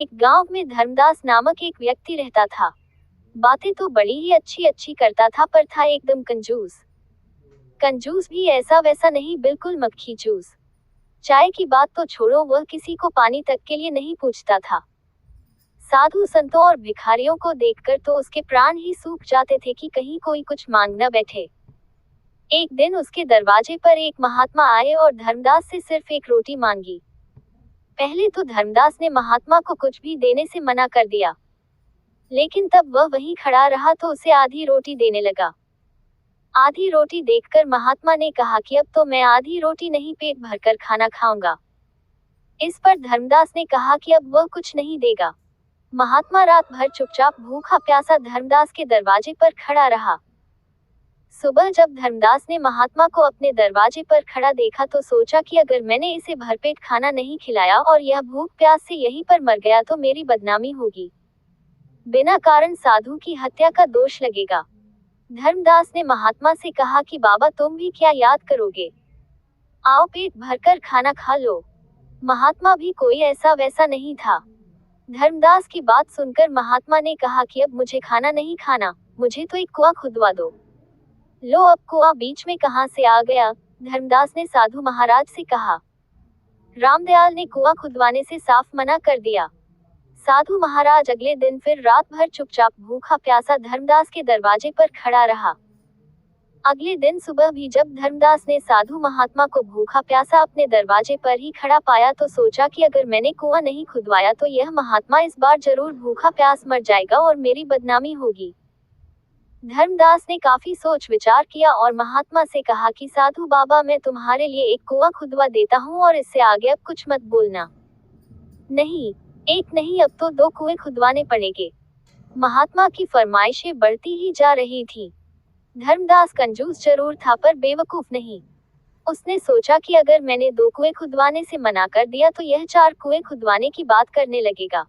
एक गांव में धर्मदास नामक एक व्यक्ति रहता था। बातें तो बड़ी ही अच्छी अच्छी करता था, पर था एकदम कंजूस। कंजूस भी ऐसा वैसा नहीं, बिल्कुल मक्खी चूस। चाय की बात तो छोड़ो, वह किसी को पानी तक के लिए नहीं पूछता था। साधु संतों और भिखारियों को देखकर तो उसके प्राण ही सूख जाते थे कि कहीं कोई कुछ मांग न बैठे। एक दिन उसके दरवाजे पर एक महात्मा आए और धर्मदास से सिर्फ एक रोटी मांगी। पहले तो धर्मदास ने महात्मा को कुछ भी देने से मना कर दिया, लेकिन तब वह वहीं खड़ा रहा तो उसे आधी रोटी देने लगा। आधी रोटी देखकर महात्मा ने कहा कि अब तो मैं आधी रोटी नहीं, पेट भरकर खाना खाऊंगा। इस पर धर्मदास ने कहा कि अब वह कुछ नहीं देगा। महात्मा रात भर चुपचाप भूखा प्यासा धर्मदास के दरवाजे पर खड़ा रहा। सुबह जब धर्मदास ने महात्मा को अपने दरवाजे पर खड़ा देखा तो सोचा कि अगर मैंने इसे भरपेट खाना नहीं खिलाया और यह भूख प्यास से यहीं पर मर गया तो मेरी बदनामी होगी। बिना कारण साधु की हत्या का दोष लगेगा। धर्मदास ने महात्मा से कहा कि बाबा, तुम भी क्या याद करोगे, आओ पेट भरकर खाना खा लो। महात्मा भी कोई ऐसा वैसा नहीं था। धर्मदास की बात सुनकर महात्मा ने कहा कि अब मुझे खाना नहीं खाना, मुझे तो एक कुआं खुदवा दो। लो, अब कुआं बीच में कहां से आ गया, धर्मदास ने साधु महाराज से कहा। रामदयाल ने कुआं खुदवाने से साफ मना कर दिया। साधु महाराज अगले दिन फिर रात भर चुपचाप भूखा प्यासा धर्मदास के दरवाजे पर खड़ा रहा। अगले दिन सुबह भी जब धर्मदास ने साधु महात्मा को भूखा प्यासा अपने दरवाजे पर ही खड़ा पाया तो सोचा कि अगर मैंने कुआं नहीं खुदवाया तो यह महात्मा इस बार जरूर भूखा प्यास मर जाएगा और मेरी बदनामी होगी। धर्मदास ने काफी सोच विचार किया और महात्मा से कहा कि साधु बाबा, मैं तुम्हारे लिए एक कुआं खुदवा देता हूँ और इससे आगे अब कुछ मत बोलना। नहीं, एक नहीं, अब तो 2 कुएं खुदवाने पड़ेंगे। महात्मा की फरमाइशें बढ़ती ही जा रही थी। धर्मदास कंजूस जरूर था पर बेवकूफ नहीं। उसने सोचा कि अगर मैंने 2 कुएं खुदवाने से मना कर दिया तो यह 4 कुएं खुदवाने की बात करने लगेगा।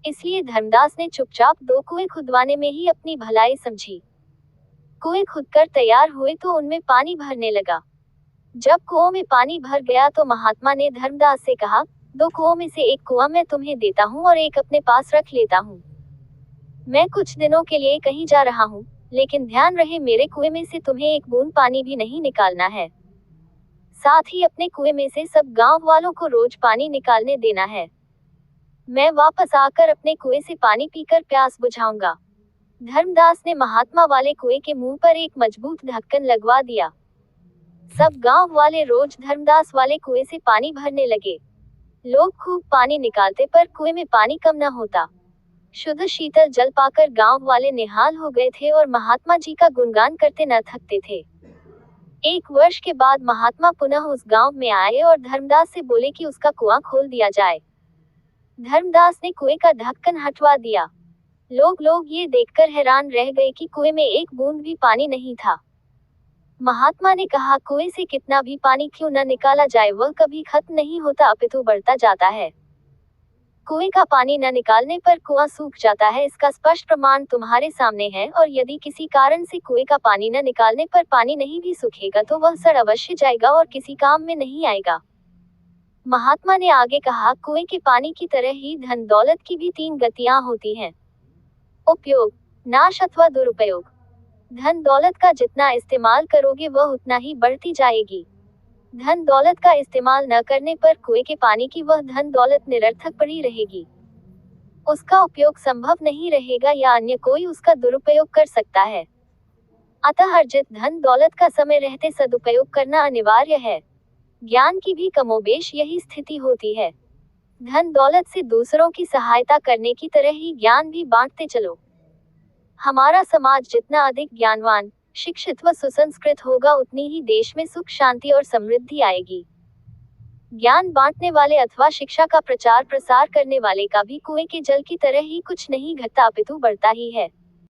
इसलिए धर्मदास ने चुपचाप 2 कुएं खुदवाने में ही अपनी भलाई समझी। कुएं खुदकर तैयार हुए तो उनमें पानी भरने लगा। जब कुओं में पानी भर गया तो महात्मा ने धर्मदास से कहा, 2 कुओं में से एक कुआं मैं तुम्हें देता हूँ और एक अपने पास रख लेता हूँ। मैं कुछ दिनों के लिए कहीं जा रहा हूँ, लेकिन ध्यान रहे मेरे कुएं में से तुम्हें एक बूंद पानी भी नहीं निकालना है। साथ ही अपने कुएं में से सब गांव वालों को रोज पानी निकालने देना है। मैं वापस आकर अपने कुएं से पानी पीकर प्यास बुझाऊंगा। धर्मदास ने महात्मा वाले कुएं के मुंह पर एक मजबूत ढक्कन लगवा दिया। सब गांव वाले रोज धर्मदास वाले कुएं से पानी भरने लगे। लोग खूब पानी निकालते पर कुएं में पानी कम न होता। शुद्ध शीतल जल पाकर गांव वाले निहाल हो गए थे और महात्मा जी का गुणगान करते न थकते थे। 1 वर्ष के बाद महात्मा पुनः उस गांव में आए और धर्मदास से बोले कि उसका कुआं खोल दिया जाए। धर्मदास ने कुएं का ढक्कन हटवा दिया। लोग ये देखकर हैरान रह गए कि कुएं में एक बूंद भी पानी नहीं था। महात्मा ने कहा, कुएं से कितना भी पानी क्यों न निकाला जाए, वह कभी खत्म नहीं होता अपितु बढ़ता जाता है। कुएं का पानी न निकालने पर कुआं सूख जाता है, इसका स्पष्ट प्रमाण तुम्हारे सामने है। और यदि किसी कारण से कुएं का पानी न निकालने पर पानी नहीं भी सूखेगा तो वह सड़ अवश्य जाएगा और किसी काम में नहीं आएगा। महात्मा ने आगे कहा, कुएं के पानी की तरह ही धन दौलत की भी 3 गतियां होती हैं, उपयोग, नाश अथवा दुरुपयोग। धन दौलत का जितना इस्तेमाल करोगे वह उतना ही बढ़ती जाएगी। धन दौलत का इस्तेमाल न करने पर कुएं के पानी की वह धन दौलत निरर्थक पड़ी रहेगी। उसका उपयोग संभव नहीं रहेगा या अन्य कोई उसका दुरुपयोग कर सकता है। अतः अर्जित धन दौलत का समय रहते सदुपयोग करना अनिवार्य है। ज्ञान की भी कमोबेश यही स्थिति होती है। धन दौलत से दूसरों की सहायता करने की तरह ही ज्ञान भी बांटते चलो। हमारा समाज जितना अधिक ज्ञानवान, शिक्षित व सुसंस्कृत होगा उतनी ही देश में सुख, शांति और समृद्धि आएगी। ज्ञान बांटने वाले अथवा शिक्षा का प्रचार प्रसार करने वाले का भी कुएं के जल की तरह ही कुछ नहीं घटता अपितु बढ़ता ही है।